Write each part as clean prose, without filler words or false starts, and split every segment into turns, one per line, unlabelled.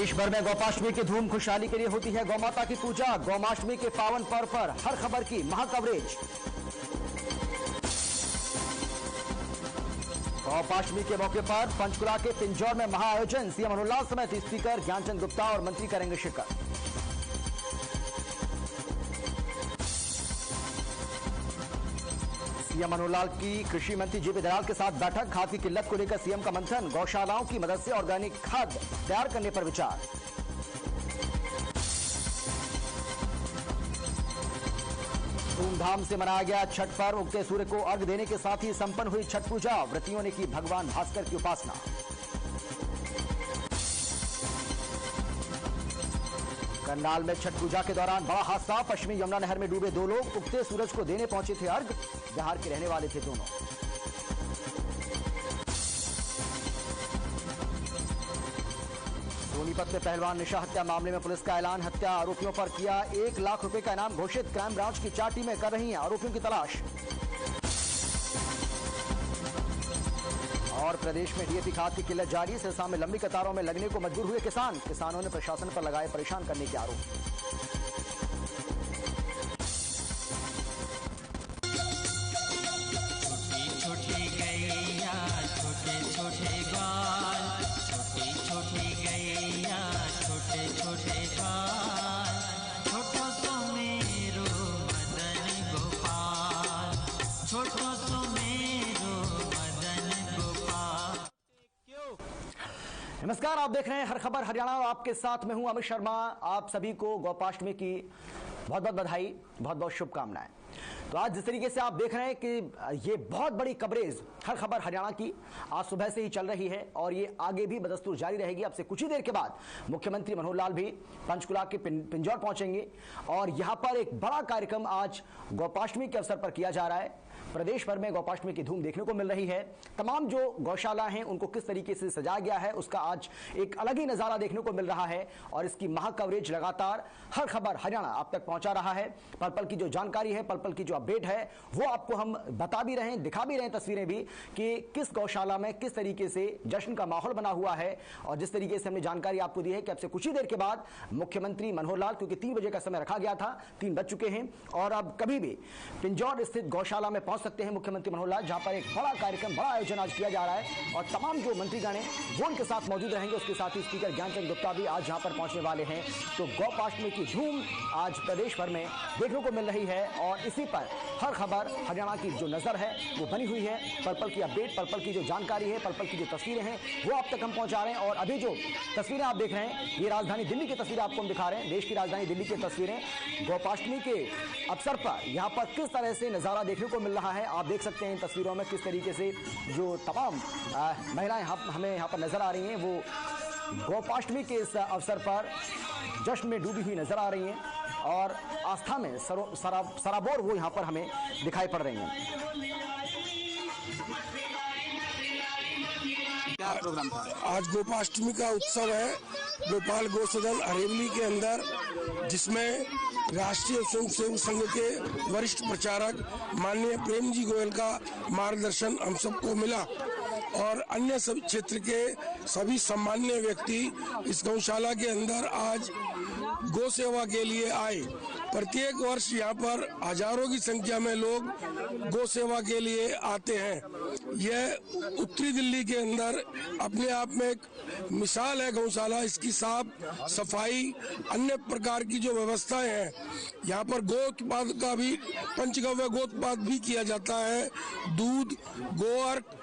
देश भर में गोपाष्टमी की धूम खुशहाली के लिए होती है गौमाता की पूजा। गौमाष्टमी के पावन पर्व पर हर खबर की महा कवरेज। गौपाष्टमी के मौके पर पंचकुला के पिंजौर में महा आयोजन। सीएम मनोहर लाल समेत स्पीकर ज्ञानचंद गुप्ता और मंत्री करेंगे शिरकत। सीएम मनोहर लाल की कृषि मंत्री जेपी दलाल के साथ बैठक। खाद की किल्लत को लेकर सीएम का मंथन। गौशालाओं की मदद से ऑर्गेनिक खाद तैयार करने पर विचार। धूमधाम से मनाया गया छठ पर्व। उगते सूर्य को अर्घ्य देने के साथ ही संपन्न हुई छठ पूजा। व्रतियों ने की भगवान भास्कर की उपासना। करनाल में छठ पूजा के दौरान बड़ा हादसा। पश्चिमी यमुना नहर में डूबे 2 लोग। उगते सूरज को देने पहुंचे थे अर्घ्य। बिहार के रहने वाले थे दोनों। सोनीपत में पहलवान निशा हत्या मामले में पुलिस का ऐलान। हत्या आरोपियों पर किया 1 लाख रुपए का इनाम घोषित। क्राइम ब्रांच की 4 टीमें कर रही हैं आरोपियों की तलाश। और प्रदेश में डीएपी खाद की किल्लत जारी। सिरसा में लंबी कतारों में लगने को मजबूर हुए किसान। किसानों ने प्रशासन पर लगाए परेशान करने के आरोप। नमस्कार, आप देख रहे हैं हर खबर हरियाणा और आपके साथ मैं हूं अमित शर्मा। आप सभी को गौपाष्टमी की बहुत बहुत बधाई, बहुत बहुत शुभकामनाएं। तो आज जिस तरीके से आप देख रहे हैं कि ये बहुत बड़ी कवरेज हर खबर हरियाणा की आज सुबह से ही चल रही है और ये आगे भी बदस्तूर जारी रहेगी। अब से कुछ ही देर के बाद मुख्यमंत्री मनोहर लाल भी पंचकुला के पिंजौर पहुंचेंगे और यहां पर एक बड़ा कार्यक्रम आज गौपाष्टमी के अवसर पर किया जा रहा है। प्रदेश भर में गौपाष्टमी की धूम देखने को मिल रही है। तमाम जो गौशाला हैं उनको किस तरीके से सजाया गया है उसका आज एक अलग ही नजारा देखने को मिल रहा है और इसकी महा कवरेज लगातार हर खबर हरियाणा आप तक पहुंचा रहा है। पल पल की जो जानकारी है, पल पल की जो अपडेट है वो आपको हम बता भी रहे हैं, दिखा भी रहे हैं तस्वीरें भी कि किस गौशाला में किस तरीके से जश्न का माहौल बना हुआ है। और जिस तरीके से हमने जानकारी आपको दी है कि अब से कुछ ही देर के बाद मुख्यमंत्री मनोहर लाल, क्योंकि 3 बजे का समय रखा गया था, 3 बज चुके हैं और अब कभी भी पिंजौर स्थित गौशाला में पहुंच सकते हैं मुख्यमंत्री मनोहर लाल, जहां पर एक बड़ा कार्यक्रम, बड़ा आयोजन आज किया जा रहा है और तमाम जो मंत्रीगण हैं वो उनके साथ मौजूद रहेंगे। उसके साथ ही स्पीकर ज्ञानचंद गुप्ता भी आज यहां पर पहुंचने वाले हैं। तो गौपाष्टमी की धूम आज प्रदेश भर में देखने को मिल रही है और इसी पर हर खबर हरियाणा की जो नजर है वो बनी हुई है। पल पल की अपडेट, पल पल की जो जानकारी है, पल पल की जो तस्वीरें हैं वो आप तक हम पहुंचा रहे हैं। और अभी जो तस्वीरें आप देख रहे हैं ये राजधानी दिल्ली की तस्वीरें आपको हम दिखा रहे हैं। देश की राजधानी दिल्ली की तस्वीरें गौपाष्टमी के अवसर पर यहाँ पर किस तरह से नजारा देखने को मिल रहा है आप देख सकते हैं इन तस्वीरों में किस तरीके से जो तमाम महिलाएं हमें यहाँ पर नजर आ रही हैं वो गौपाष्टमी के इस अवसर पर जश्न में डूबी हुई नजर आ रही हैं और आस्था में सराबोर वो यहाँ पर हमें दिखाई पड़ रही हैं। क्या प्रोग्राम था?
आज गोपाष्टमी का उत्सव है गोपाल गौसदन हरेवली के अंदर, जिसमें राष्ट्रीय स्वयंसेवक संघ के वरिष्ठ प्रचारक माननीय प्रेम जी गोयल का मार्गदर्शन हम सबको मिला और अन्य सब क्षेत्र के सभी सम्मान्य व्यक्ति इस गौशाला के अंदर आज गौ सेवा के लिए आए। प्रत्येक वर्ष यहाँ पर हजारों की संख्या में लोग गौ सेवा के लिए आते हैं। यह उत्तरी दिल्ली के अंदर अपने आप में एक मिसाल है गौशाला। इसकी साफ सफाई, अन्य प्रकार की जो व्यवस्थाएं हैं, यहाँ पर गौ उत्पाद का भी, पंचगव्य गौ उत्पाद भी किया जाता है। दूध, गोअर्क,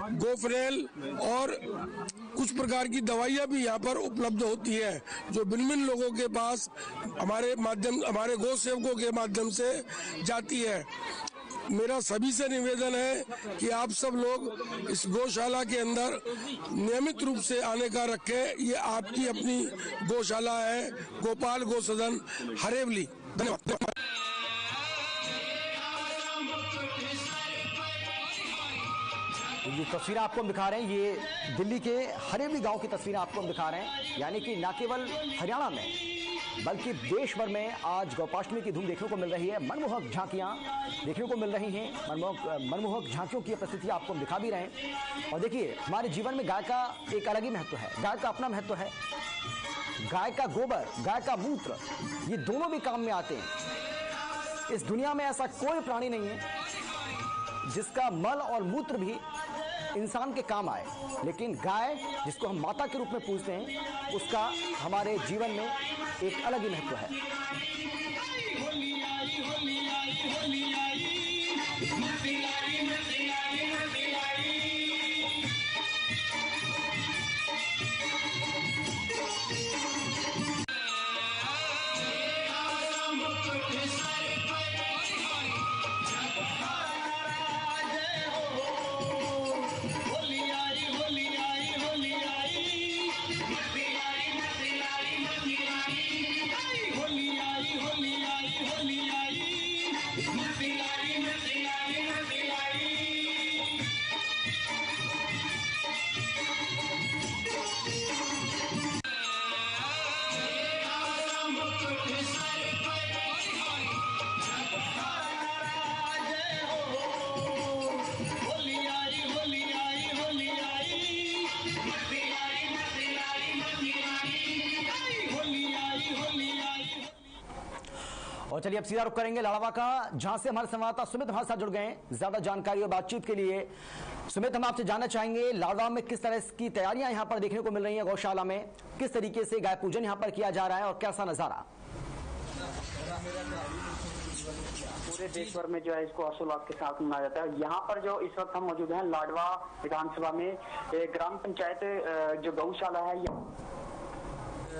गोफरेल और कुछ प्रकार की दवाइयाँ भी यहाँ पर उपलब्ध होती है जो भिन्न भिन्न लोगों के पास हमारे गौ सेवकों के माध्यम से जाती है। मेरा सभी से निवेदन है कि आप सब लोग इस गौशाला के अंदर नियमित रूप से आने का रखें। ये आपकी अपनी गौशाला है, गोपाल गौसदन हरेवली। धन्यवाद।
ये तस्वीरें आपको हम दिखा रहे हैं, ये दिल्ली के हरेवली गांव की तस्वीरें आपको हम दिखा रहे हैं। यानी कि न केवल हरियाणा में बल्कि देश भर में आज गौपाष्टमी की धूम देखने को मिल रही है। मनमोहक झांकियां देखने को मिल रही हैं। मनमोहक झांकियों की प्रस्तुति आपको हम दिखा भी रहे हैं। और देखिए, हमारे जीवन में गाय का एक अलग ही महत्व है, गाय का अपना महत्व है। गाय का गोबर, गाय का मूत्र, ये दोनों भी काम में आते हैं। इस दुनिया में ऐसा कोई प्राणी नहीं है जिसका मल और मूत्र भी इंसान के काम आए, लेकिन गाय जिसको हम माता के रूप में पूजते हैं, उसका हमारे जीवन में एक अलग ही महत्व है। और चलिए अब सीधा रुख करेंगे लाड़वा का, जहां से हमारे संवाददाता सुमित हमारे साथ जुड़ गए हैं ज्यादा जानकारी और बातचीत के लिए। सुमित, हम आपसे जानना चाहेंगे लाड़वा में किस तरह की तैयारियां यहां पर देखने को मिल रही हैं, गौशाला में किस तरीके से गाय पूजन यहां पर किया जा रहा है और कैसा नजारा?
पूरे देश भर में जो है इसको हर्षोल्लास के साथ मनाया जाता है। यहाँ पर जो इस वक्त हम मौजूद हैं लाडवा विधानसभा में ग्राम पंचायत जो गौशाला है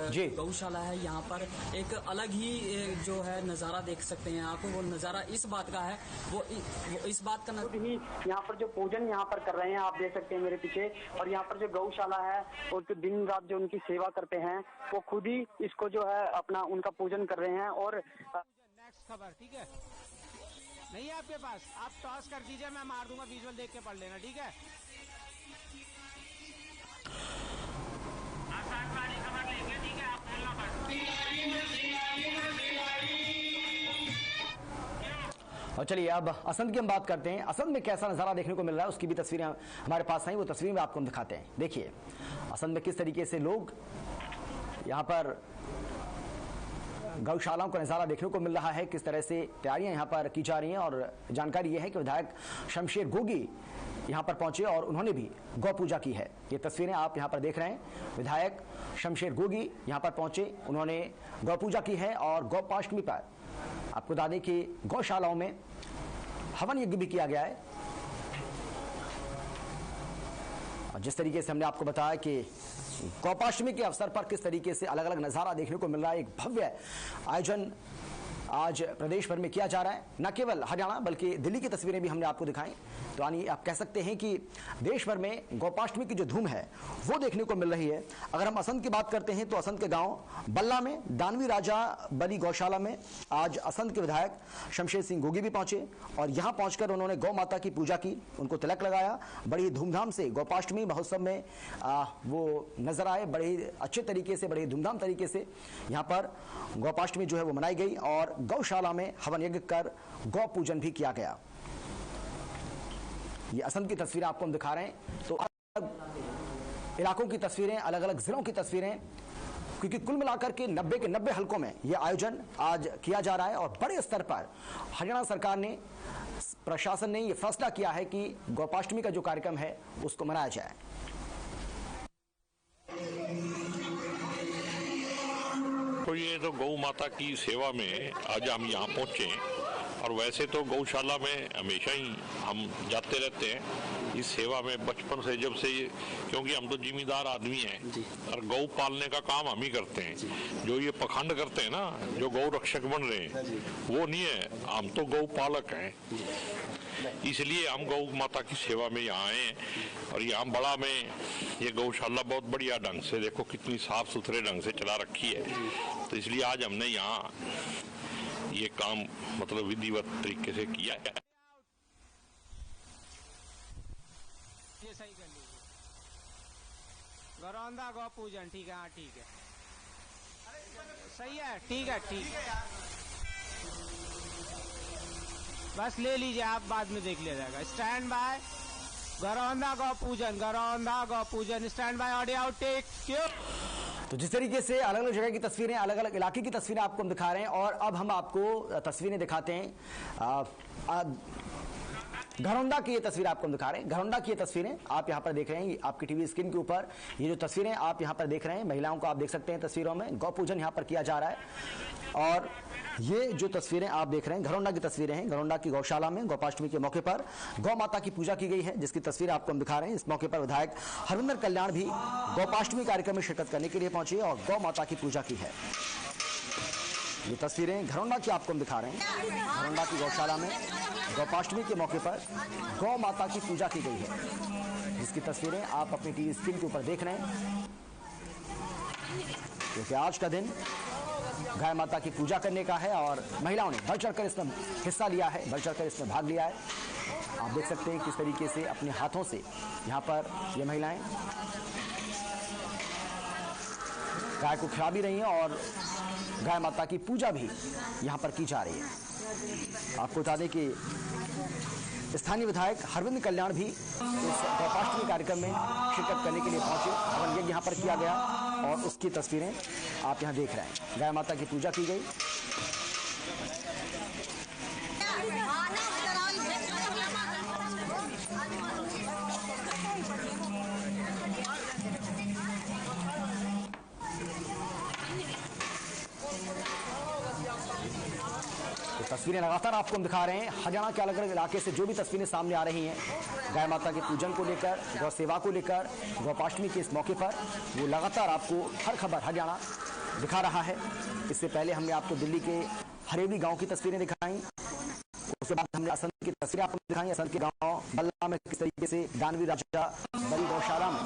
जी गौशाला है, यहाँ पर एक अलग ही जो है नज़ारा देख सकते हैं आप। वो नज़ारा इस बात का है, वो इस बात का
ही यहाँ पर जो पूजन यहाँ पर कर रहे हैं आप देख सकते हैं मेरे पीछे। और यहाँ पर जो गौशाला है और दिन रात जो उनकी सेवा करते हैं वो खुद ही इसको जो है अपना उनका पूजन कर रहे हैं। और
नेक्स्ट खबर, ठीक है, नहीं है आपके पास, आप टॉस कर दीजिए, मैं मार दूंगा, विजुअल देख के पढ़ लेना, ठीक है।
और चलिए अब असंध की हम बात करते हैं। असंध में कैसा नजारा देखने को मिल रहा है उसकी भी तस्वीरें हमारे पास आई, वो तस्वीरें आपको हम दिखाते हैं। देखिए असंध में किस तरीके से लोग यहाँ पर गौशालाओं का नजारा देखने को मिल रहा है, किस तरह से तैयारियां यहाँ पर की जा रही हैं। और जानकारी यह है कि विधायक शमशेर गोगी यहाँ पर पहुंचे और उन्होंने भी गौ पूजा की है। ये तस्वीरें आप यहाँ पर देख रहे हैं, विधायक शमशेर गोगी यहाँ पर पहुंचे, उन्होंने गौ पूजा की है। और गौपाष्टमी पर आपको बता दें कि गौशालाओं में हवन यज्ञ भी किया गया है। और जिस तरीके से हमने आपको बताया कि गौपाष्टमी के अवसर पर किस तरीके से अलग अलग नजारा देखने को मिल रहा है, एक भव्य आयोजन आज प्रदेश भर में किया जा रहा है। न केवल हरियाणा बल्कि दिल्ली की तस्वीरें भी हमने आपको दिखाई। तो यानी आप कह सकते हैं कि देश भर में गौपाष्टमी की जो धूम है वो देखने को मिल रही है। अगर हम असंध की बात करते हैं तो असंध के गांव बल्ला में दानवी राजा बली गौशाला में आज असंध के विधायक शमशेर सिंह गोगी भी पहुंचे और यहां पहुंचकर उन्होंने गौ माता की पूजा की, उनको तिलक लगाया। बड़ी धूमधाम से गौपाष्टमी महोत्सव में वो नजर आए, बड़े अच्छे तरीके से, बड़े धूमधाम तरीके से यहाँ पर गौपाष्टमी जो है वो मनाई गई और गौशाला में हवन यज्ञ कर गौ पूजन भी किया गया। ये असंध की तस्वीरें आपको हम दिखा रहे हैं। तो अलग इलाकों की तस्वीरें, अलग अलग जिलों की तस्वीरें, क्योंकि कुल मिलाकर के 90 के 90 हलकों में यह आयोजन आज किया जा रहा है। और बड़े स्तर पर हरियाणा सरकार ने, प्रशासन ने यह फैसला किया है कि गौपाष्टमी का जो कार्यक्रम है उसको मनाया जाए।
तो ये तो गौ माता की सेवा में आज हम यहाँ पहुँचे और वैसे तो गौशाला में हमेशा ही हम जाते रहते हैं इस सेवा में बचपन से, जब से, क्योंकि हम तो जिम्मेदार आदमी हैं और गौ पालने का काम हम ही करते हैं। जो ये पखंड करते हैं ना, जो गौ रक्षक बन रहे हैं, वो नहीं है, हम तो गौ पालक हैं। इसलिए हम गौ माता की सेवा में यहाँ आए हैं। और यहाँ बड़ा में ये गौशाला बहुत बढ़िया ढंग से, देखो कितनी साफ सुथरे ढंग से चला रखी है। तो इसलिए आज हमने यहाँ ये काम मतलब विधिवत तरीके से किया है।
ये सही कर लीजिए, गौरौंदा गौ पूजन, ठीक है, हाँ ठीक है, सही है, ठीक है, ठीक है, बस ले लीजिए आप, बाद में देख लिया जाएगा। स्टैंड बाय, गौरौंदा गौ पूजन, गौरौंदा गौ पूजन, stand by, audio out, take cue.
तो जिस तरीके से अलग अलग जगह की तस्वीरें, अलग अलग इलाके की तस्वीरें आपको हम दिखा रहे हैं, और अब हम आपको तस्वीरें दिखाते हैं। घरौंडा की ये तस्वीर आपको हम दिखा रहे हैं। घरौंडा की ये तस्वीरें आप यहाँ पर देख रहे हैं, आपकी टीवी स्क्रीन के ऊपर ये जो तस्वीरें आप यहाँ पर देख रहे हैं, महिलाओं को आप देख सकते हैं तस्वीरों में गौ पूजन यहाँ पर किया जा रहा है। और ये जो तस्वीरें आप देख रहे हैं घरौंडा की तस्वीरें हैं। घरौंडा की गौशाला में गोपाष्टमी के मौके पर गौ माता की पूजा की गई है, जिसकी तस्वीर आपको हम दिखा रहे हैं। इस मौके पर विधायक हरविंदर कल्याण भी गोपाष्टमी कार्यक्रम में शिरकत करने के लिए पहुंचे और गौ माता की पूजा की है। ये तस्वीरें घरौंडा की आपको हम दिखा रहे हैं। घरौंडा की गौशाला में गोपाष्टमी के मौके पर गौ माता की पूजा की गई है, जिसकी तस्वीरें आप अपनी टीवी स्क्रीन के ऊपर देख रहे हैं। क्योंकि आज का दिन गाय माता की पूजा करने का है और महिलाओं ने बढ़ चढ़कर इसमें हिस्सा लिया है, बढ़ चढ़कर इसमें भाग लिया है। आप देख सकते हैं किस तरीके से अपने हाथों से यहाँ पर ये महिलाएं गाय को खिला भी रही हैं और गाय माता की पूजा भी यहाँ पर की जा रही है। आपको बता दें कि स्थानीय विधायक हरविंदर कल्याण भी इस गोपाष्टमी कार्यक्रम में शिरकत करने के लिए पहुंचे। हवन यज्ञ यहाँ पर किया गया और उसकी तस्वीरें आप यहाँ देख रहे हैं। गाय माता की पूजा की गई। तस्वीरें लगातार आपको हम दिखा रहे हैं। हरियाणा के अलग अलग इलाके से जो भी तस्वीरें सामने आ रही हैं गाय माता के पूजन को लेकर, गौ सेवा को लेकर, गोपाष्टमी के इस मौके पर, वो लगातार आपको हर खबर हरियाणा दिखा रहा है। इससे पहले हमने आपको दिल्ली के हरेली गांव की तस्वीरें दिखाई, उसके बाद हमने असंध की तस्वीरें आपको दिखाई। असंध के गांव बल्ला में किस तरीके से दानवीर राजा बड़ी गौशाला में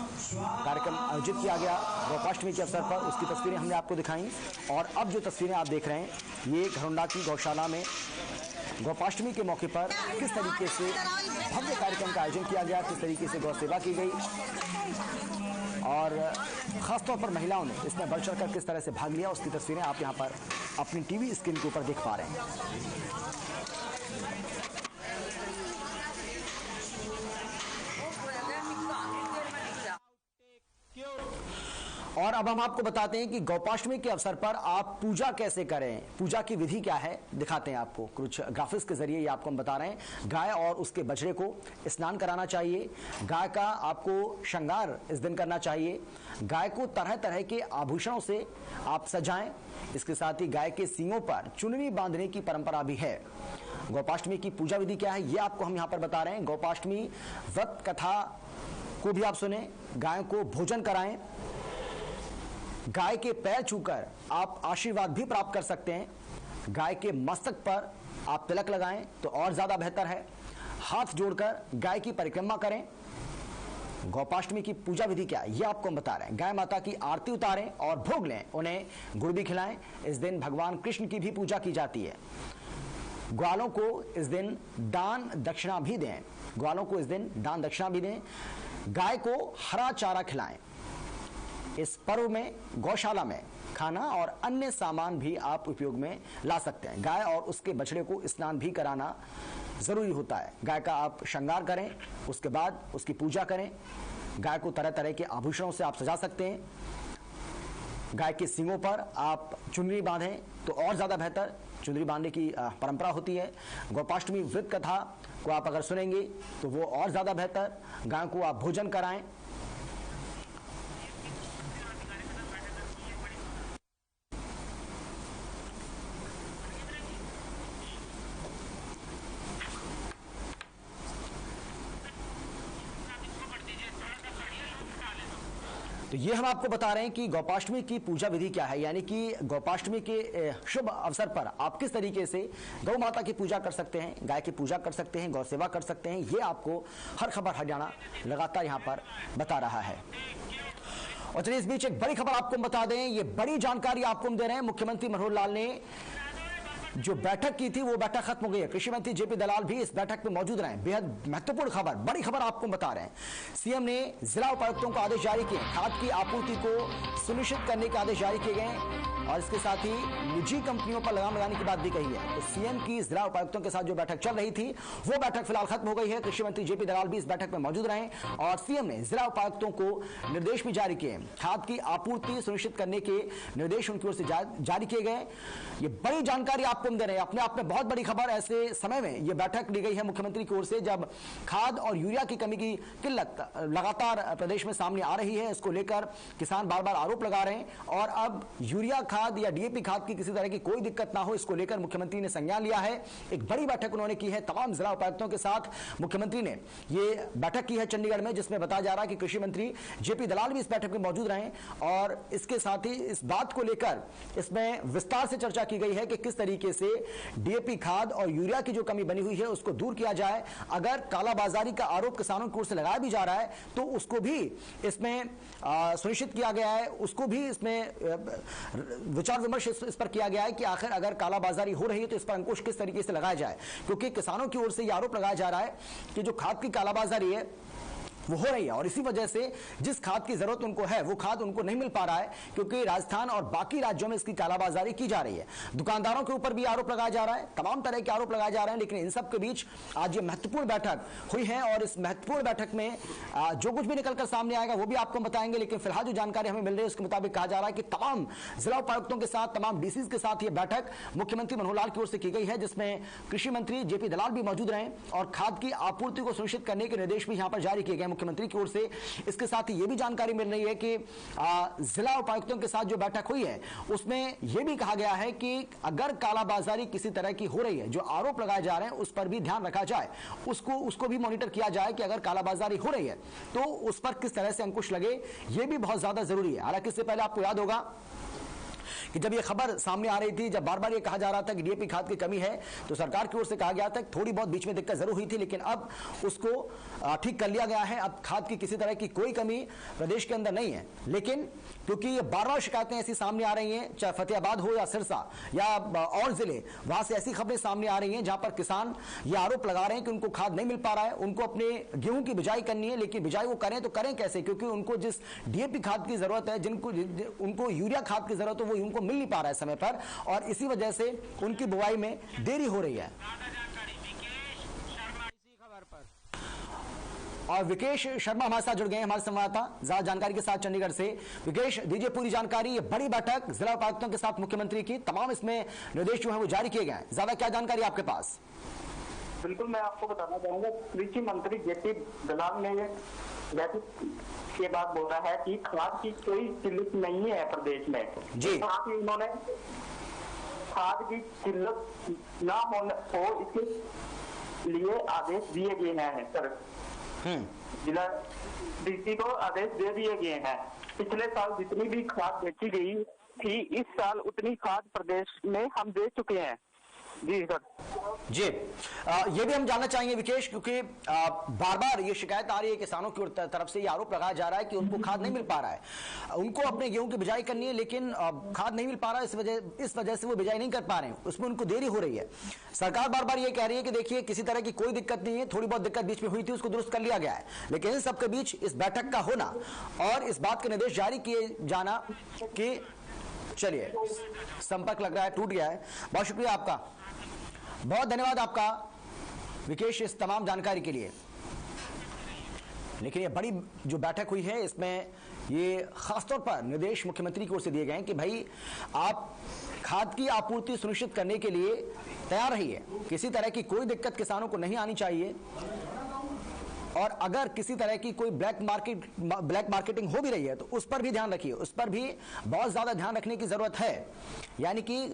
कार्यक्रम आयोजित किया गया गोपाष्टमी के अवसर पर, उसकी तस्वीरें हमने आपको दिखाई। और अब जो तस्वीरें आप देख रहे हैं ये घरौंडा की गौशाला में गोपाष्टमी के मौके पर किस तरीके से भव्य कार्यक्रम का आयोजन किया गया, किस तरीके से गौ सेवा की गई और खासतौर पर महिलाओं ने इसमें बढ़ चढ़कर किस तरह से भाग लिया, उसकी तस्वीरें आप यहाँ पर अपनी टीवी स्क्रीन के ऊपर देख पा रहे हैं। और अब हम आपको बताते हैं कि गोपाष्टमी के अवसर पर आप पूजा कैसे करें, पूजा की विधि क्या है, दिखाते हैं आपको कुछ ग्राफिक्स के जरिए। ये आपको हम बता रहे हैं। गाय और उसके बछड़े को स्नान कराना चाहिए, गाय का आपको श्रृंगार इस दिन करना चाहिए, गाय को तरह तरह के आभूषणों से आप सजाएं। इसके साथ ही गाय के सींगों पर चुनरी बांधने की परंपरा भी है। गोपाष्टमी की पूजा विधि क्या है ये आपको हम यहाँ पर बता रहे हैं। गोपाष्टमी व्रत कथा को भी आप सुने, गायों को भोजन कराएं, गाय के पैर छूकर आप आशीर्वाद भी प्राप्त कर सकते हैं, गाय के मस्तक पर आप तिलक लगाएं तो और ज्यादा बेहतर है, हाथ जोड़कर गाय की परिक्रमा करें। गोपाष्टमी की पूजा विधि क्या है ये आपको हम बता रहे हैं। गाय माता की आरती उतारें और भोग लें, उन्हें गुड़ भी खिलाएं। इस दिन भगवान कृष्ण की भी पूजा की जाती है। ग्वालों को इस दिन दान दक्षिणा भी दें, ग्वालों को इस दिन दान दक्षिणा भी दें। गाय को हरा चारा खिलाएं। इस पर्व में गौशाला में खाना और अन्य सामान भी आप उपयोग में ला सकते हैं। गाय और उसके बछड़े को स्नान भी कराना जरूरी होता है। गाय का आप श्रृंगार करें, उसके बाद उसकी पूजा करें। गाय को तरह तरह के आभूषणों से आप सजा सकते हैं। गाय के सींगों पर आप चुनरी बांधें तो और ज्यादा बेहतर, चुनरी बांधने की परंपरा होती है। गोपाष्टमी व्रत कथा को आप अगर सुनेंगे तो वो और ज्यादा बेहतर। गाय को आप भोजन कराएं। तो ये हम आपको बता रहे हैं कि गोपाष्टमी की पूजा विधि क्या है, यानी कि गोपाष्टमी के शुभ अवसर पर आप किस तरीके से गौ माता की पूजा कर सकते हैं, गाय की पूजा कर सकते हैं, गौ सेवा कर सकते हैं। ये आपको हर खबर हरियाणा लगातार यहाँ पर बता रहा है। और चलिए इस बीच एक बड़ी खबर आपको बता दें, ये बड़ी जानकारी आपको हम दे रहे हैं। मुख्यमंत्री मनोहर लाल ने जो बैठक की थी वो बैठक खत्म हो गई है। कृषि मंत्री जेपी दलाल भी इस बैठक में मौजूद रहे। बेहद महत्वपूर्ण खबर, बड़ी खबर आपको बता रहे हैं। सीएम ने जिला उपायुक्तों को आदेश जारी किए, खाद की आपूर्ति को सुनिश्चित करने के आदेश जारी किए गए और इसके साथ ही निजी कंपनियों पर लगाम लगाने की बात भी कही है। तो सीएम की जिला उपायुक्तों के साथ जो बैठक चल रही थी वो बैठक फिलहाल खत्म हो गई है। कृषि मंत्री जेपी दलाल भी इस बैठक में मौजूद रहे और सीएम ने जिला उपायुक्तों को निर्देश भी जारी किए। खाद की आपूर्ति सुनिश्चित करने के निर्देश उनकी ओर से जारी किए गए। ये बड़ी जानकारी आपको हम दे रहे हैं, अपने आप में बहुत बड़ी खबर। ऐसे समय में ये बैठक ली गई है मुख्यमंत्री की ओर से जब खाद और यूरिया की कमी की किल्लत लगातार प्रदेश में सामने आ रही है। इसको लेकर किसान बार बार आरोप लगा रहे हैं और अब यूरिया खाद या डीएपी खाद की किसी तरह की कोई दिक्कत ना हो, इसको लेकर मुख्यमंत्री ने संज्ञान लिया है। एक बड़ी बैठक उन्होंने की है तमाम जिला उपायुक्तों के साथ। मुख्यमंत्री ने ये बैठक की है चंडीगढ़ में, जिसमें बताया जा रहा है कि कृषि मंत्री जेपी दलाल भी इस बैठक में मौजूद रहे और इसके साथ ही इस बात को लेकर इसमें विस्तार से चर्चा की गई है कि किस तरीके से डीएपी खाद और यूरिया की जो कमी बनी हुई है उसको दूर किया जाए। अगर कालाबाजारी का आरोप किसानों की ओर से लगाया भी जा रहा है तो उसको भी इसमें सुनिश्चित किया गया है, उसको भी इसमें विचार विमर्श इस पर किया गया है कि आखिर अगर कालाबाजारी हो रही है तो इस पर अंकुश किस तरीके से लगाया जाए। क्योंकि किसानों की ओर से यह आरोप लगाया जा रहा है कि जो खाद की कालाबाजारी है वो हो रही है और इसी वजह से जिस खाद की जरूरत उनको है वो खाद उनको नहीं मिल पा रहा है, क्योंकि राजस्थान और बाकी राज्यों में इसकी कालाबाजारी की जा रही है। दुकानदारों के ऊपर भी आरोप लगाया जा रहा है, तमाम तरह के आरोप लगाए जा रहे हैं। लेकिन इन सब के बीच आज ये महत्वपूर्ण बैठक हुई है और इस महत्वपूर्ण बैठक में जो कुछ भी निकलकर सामने आएगा वो भी आपको बताएंगे। लेकिन फिलहाल जो जानकारी हमें मिल रही है उसके मुताबिक कहा जा रहा है कि तमाम जिला उपायुक्तों के साथ, तमाम डीसीज के साथ ये बैठक मुख्यमंत्री मनोहर लाल की ओर से की गई है, जिसमें कृषि मंत्री जेपी दलाल भी मौजूद रहे और खाद की आपूर्ति को सुनिश्चित करने के निर्देश भी यहां पर जारी किए गए मुख्यमंत्री की ओर से। इसके साथ ही यह भी जानकारी मिल रही है कि जिला उपायुक्तों के साथ जो बैठक हुई है उसमें यह भी कहा गया है कि अगर कालाबाजारी किसी तरह की हो रही है, जो आरोप लगाए जा रहे हैं उस पर भी ध्यान रखा जाए, उसको भी मॉनिटर किया जाए कि अगर कालाबाजारी हो रही है तो उस पर किस तरह से अंकुश लगे, यह भी बहुत ज्यादा जरूरी है। हालांकि इससे पहले आपको याद होगा कि जब ये खबर सामने आ रही थी, जब बार बार ये कहा जा रहा था कि डीएपी खाद की कमी है, तो सरकार की ओर से कहा गया था कि थोड़ी बहुत बीच में दिक्कत जरूर हुई थी, लेकिन अब उसको ठीक कर लिया गया है। अब खाद की किसी तरह की कोई कमी प्रदेश के अंदर नहीं है। लेकिन क्योंकि ये बार बार शिकायतें ऐसी सामने आ रही हैं, चाहे फतेहाबाद हो या सिरसा या और जिले, वहां से ऐसी खबरें सामने आ रही हैं जहां पर किसान ये आरोप लगा रहे हैं कि उनको खाद नहीं मिल पा रहा है। उनको अपने गेहूं की बिजाई करनी है, लेकिन बिजाई वो करें तो करें कैसे, क्योंकि उनको जिस डीएपी खाद की जरूरत है, उनको यूरिया खाद की जरूरत है, वो उनको मिल नहीं पा रहा है समय पर और इसी वजह से उनकी बुआई में देरी हो रही है। और विकेश शर्मा हमारे साथ जुड़ गए हैं, हमारे संवाददाता ज्यादा जानकारी के साथ चंडीगढ़ से। विकेश, दीजिए पूरी जानकारी। ये बड़ी बैठक जिला उपायुक्तों के साथ मुख्यमंत्री की, तमाम इसमें निर्देश जो है वो जारी किए गए, ज्यादा क्या जानकारी आपके पास?
बिल्कुल, मैं आपको बताना चाहूंगा, कृषि मंत्री जेपी दलाल ने के बाद बोला है कि खाद की कोई किल्लत नहीं है प्रदेश में जी। साथ ही उन्होंने खाद की किल्लत ना होने हो इसके लिए आदेश दिए गए हैं सर। जिला डीसी को आदेश दे दिए गए हैं। पिछले साल जितनी भी खाद बेची गई थी, इस साल उतनी खाद प्रदेश में हम दे चुके हैं जी सर।
जी, ये भी हम जानना चाहेंगे विकेश, क्योंकि बार बार ये शिकायत आ रही है किसानों की तरफ से, ये आरोप लगाया जा रहा है कि उनको खाद नहीं मिल पा रहा है, उनको अपने गेहूं की बिजाई करनी है लेकिन खाद नहीं मिल पा रहा है, इस वजह से वो बिजाई नहीं कर पा रहे हैं, उसमें उनको देरी हो रही है। सरकार बार बार ये कह रही है कि देखिए किसी तरह की कोई दिक्कत नहीं है, थोड़ी बहुत दिक्कत बीच में हुई थी उसको दुरुस्त कर लिया गया है, लेकिन इन सबके बीच इस बैठक का होना और इस बात के निर्देश जारी किए जाना कि चलिए संपर्क लग रहा है, टूट गया है। बहुत शुक्रिया आपका, बहुत धन्यवाद आपका विकेश इस तमाम जानकारी के लिए। लेकिन ये बड़ी जो बैठक हुई है इसमें ये खासतौर पर निर्देश मुख्यमंत्री की ओर से दिए गए हैं कि भाई आप खाद की आपूर्ति सुनिश्चित करने के लिए तैयार रहिए, किसी तरह की कोई दिक्कत किसानों को नहीं आनी चाहिए और अगर किसी तरह की कोई ब्लैक मार्केटिंग हो भी रही है तो उस पर भी ध्यान रखिए, उस पर भी बहुत ज्यादा ध्यान रखने की जरूरत है। यानी कि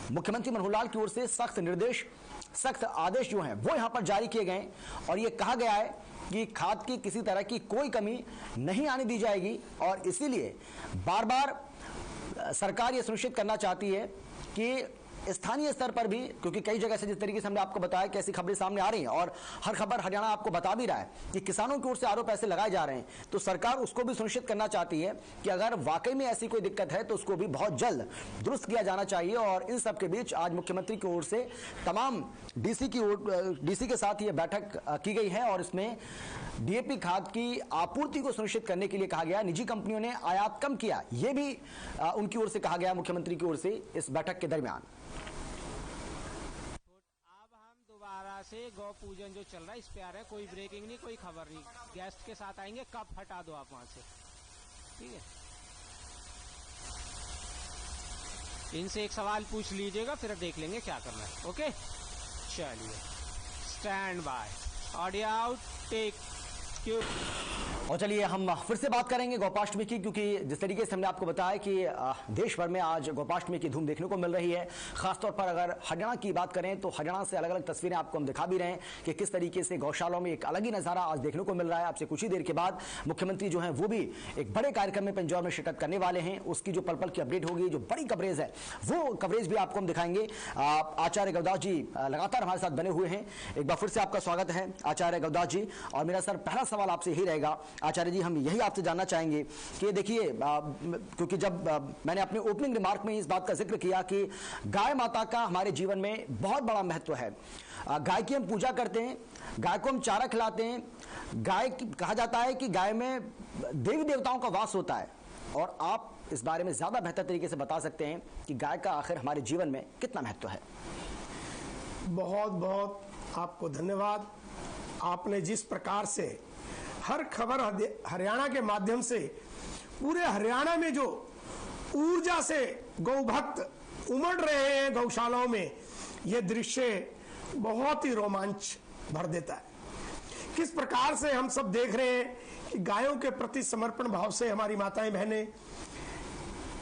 मुख्यमंत्री मनोहर लाल की ओर से सख्त निर्देश, सख्त आदेश जो हैं वो यहां पर जारी किए गए और ये कहा गया है कि खाद की किसी तरह की कोई कमी नहीं आने दी जाएगी और इसीलिए बार बार सरकार ये सुनिश्चित करना चाहती है कि स्थानीय स्तर पर भी, क्योंकि कई जगह से जिस तरीके से हमने आपको बताया कि ऐसी खबरें सामने आ रही हैं और हर खबर हरियाणा आपको बता भी रहा है कि किसानों की ओर से आरोप पैसे लगाए जा रहे हैं, तो सरकार उसको भी सुनिश्चित करना चाहती है कि अगर वाकई में ऐसी कोई दिक्कत है तो उसको भी बहुत जल्द दुरुस्त किया जाना चाहिए। और इन सब के बीच आज मुख्यमंत्री की ओर से तमाम डीसी के साथ ये बैठक की गई है और इसमें डीएपी खाद की आपूर्ति को सुनिश्चित करने के लिए कहा गया। निजी कंपनियों ने आयात कम किया, यह भी उनकी ओर से कहा गया मुख्यमंत्री की ओर से इस बैठक के दरमियान।
अब हम दोबारा से गौ पूजन जो चल रहा है इस पे आ रहे हैं, कोई ब्रेकिंग नहीं, कोई खबर नहीं, गेस्ट के साथ आएंगे, कब हटा दो आप वहां से, ठीक है। इनसे एक सवाल पूछ लीजिएगा, फिर देख लेंगे क्या करना है। ओके, चलिए, stand by, audio out, take cue.
और चलिए हम फिर से बात करेंगे गोपाष्टमी की, क्योंकि जिस तरीके से हमने आपको बताया कि देश भर में आज गोपाष्टमी की धूम देखने को मिल रही है। खासतौर पर अगर हरियाणा की बात करें तो हरियाणा से अलग अलग तस्वीरें आपको हम दिखा भी रहे हैं कि किस तरीके से गौशालाओं में एक अलग ही नजारा आज देखने को मिल रहा है। आपसे कुछ ही देर के बाद मुख्यमंत्री जो है वो भी एक बड़े कार्यक्रम में पंजाब में शिरकत करने वाले हैं। उसकी जो पल पल की अपडेट होगी, जो बड़ी कवरेज है, वो कवरेज भी आपको हम दिखाएंगे। आचार्य गौदास जी लगातार हमारे साथ बने हुए हैं। एक बार फिर से आपका स्वागत है आचार्य गौदास जी। और मेरा सर पहला सवाल आपसे यही रहेगा आचार्य जी, हम यही आपसे जानना चाहेंगे कि देखिए, क्योंकि जब मैंने अपने ओपनिंग रिमार्क में इस बात का जिक्र किया कि गाय माता का हमारे जीवन में बहुत बड़ा महत्व है। गाय की हम पूजा करते हैं, गाय को हम चारा खिलाते हैं। गाय कहा जाता है कि गाय में देवी देवताओं का वास होता है, और आप इस बारे में ज्यादा बेहतर तरीके से बता सकते हैं कि गाय का आखिर हमारे जीवन में कितना महत्व है।
बहुत बहुत आपको धन्यवाद। आपने जिस प्रकार से हर खबर हरियाणा के माध्यम से पूरे हरियाणा में जो ऊर्जा से गौ भक्त उमड़ रहे हैं गौशालाओं में, यह दृश्य बहुत ही रोमांच भर देता है। किस प्रकार से हम सब देख रहे हैं कि गायों के प्रति समर्पण भाव से हमारी माताएं बहनें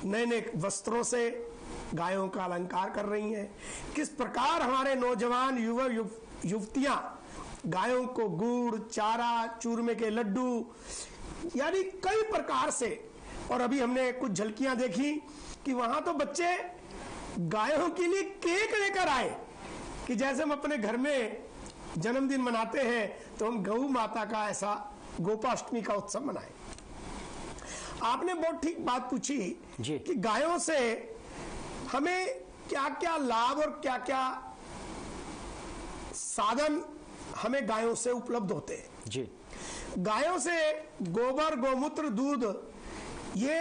नए नए वस्त्रों से गायों का अलंकार कर रही हैं। किस प्रकार हमारे नौजवान युवतियां गायों को गुड़, चारा, चूरमे के लड्डू, यानी कई प्रकार से। और अभी हमने कुछ झलकियां देखी कि वहां तो बच्चे गायों के लिए केक लेकर आए कि जैसे हम अपने घर में जन्मदिन मनाते हैं तो हम गौ माता का ऐसा गोपाष्टमी का उत्सव मनाएं। आपने बहुत ठीक बात पूछी कि गायों से हमें क्या क्या लाभ और क्या क्या साधन हमें गायों से उपलब्ध होते हैं जी। गायों से गोबर, गोमूत्र, दूध, ये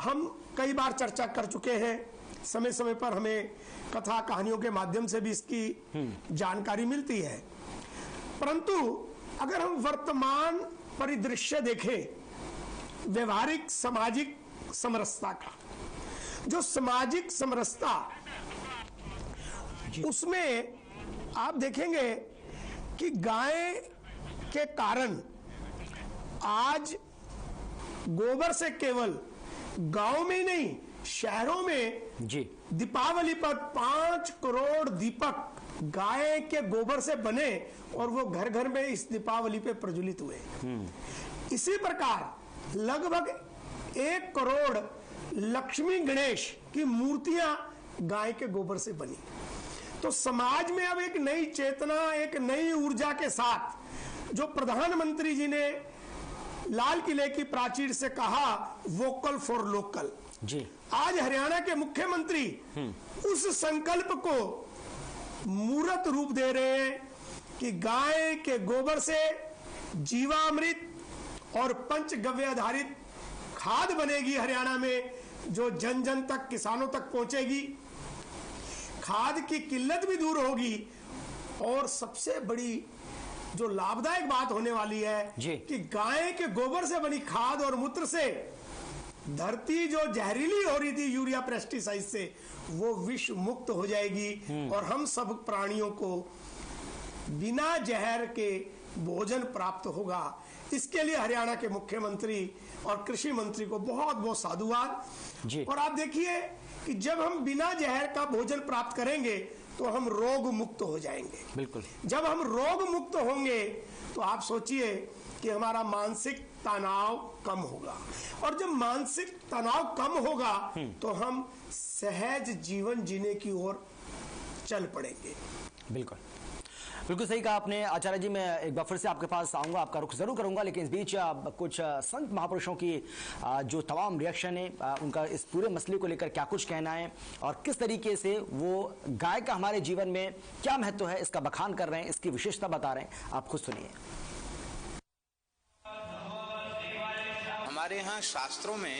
हम कई बार चर्चा कर चुके हैं। समय समय पर हमें कथा कहानियों के माध्यम से भी इसकी जानकारी मिलती है। परंतु अगर हम वर्तमान परिदृश्य देखें, व्यवहारिक सामाजिक समरसता का, जो सामाजिक समरसता, उसमें आप देखेंगे कि गाय के कारण आज गोबर से केवल गांव में ही नहीं, शहरों में जी दीपावली पर 5 करोड़ दीपक गाय के गोबर से बने और वो घर घर में इस दीपावली पे प्रज्वलित हुए। इसी प्रकार लगभग 1 करोड़ लक्ष्मी गणेश की मूर्तियां गाय के गोबर से बनी। तो समाज में अब एक नई चेतना, एक नई ऊर्जा के साथ जो प्रधानमंत्री जी ने लाल किले की प्राचीर से कहा, वोकल फॉर लोकल जी, आज हरियाणा के मुख्यमंत्री उस संकल्प को मूर्त रूप दे रहे हैं कि गाय के गोबर से जीवामृत और पंचगव्य आधारित खाद बनेगी हरियाणा में, जो जन जन तक, किसानों तक पहुंचेगी। खाद की किल्लत भी दूर होगी और सबसे बड़ी जो लाभदायक बात होने वाली है कि गाय के गोबर से बनी खाद और मूत्र से धरती जो जहरीली हो रही थी यूरिया पेस्टिसाइड से, वो विष मुक्त हो जाएगी और हम सब प्राणियों को बिना जहर के भोजन प्राप्त होगा। इसके लिए हरियाणा के मुख्यमंत्री और कृषि मंत्री को बहुत बहुत साधुवाद। और आप देखिए कि जब हम बिना जहर का भोजन प्राप्त करेंगे तो हम रोग मुक्त हो जाएंगे।
बिल्कुल।
जब हम रोग मुक्त होंगे तो आप सोचिए कि हमारा मानसिक तनाव कम होगा, और जब मानसिक तनाव कम होगा तो हम सहज जीवन जीने की ओर चल पड़ेंगे।
बिल्कुल बिल्कुल सही कहा आपने आचार्य जी। मैं एक बार फिर से आपके पास आऊंगा, आपका रुख जरूर करूंगा, लेकिन इस बीच कुछ संत महापुरुषों की जो तमाम रिएक्शन है, उनका इस पूरे मसले को लेकर क्या कुछ कहना है और किस तरीके से वो गाय का हमारे जीवन में क्या महत्व है इसका बखान कर रहे हैं, इसकी विशेषता बता रहे हैं, आप खुद सुनिए।
हमारे यहाँ शास्त्रों में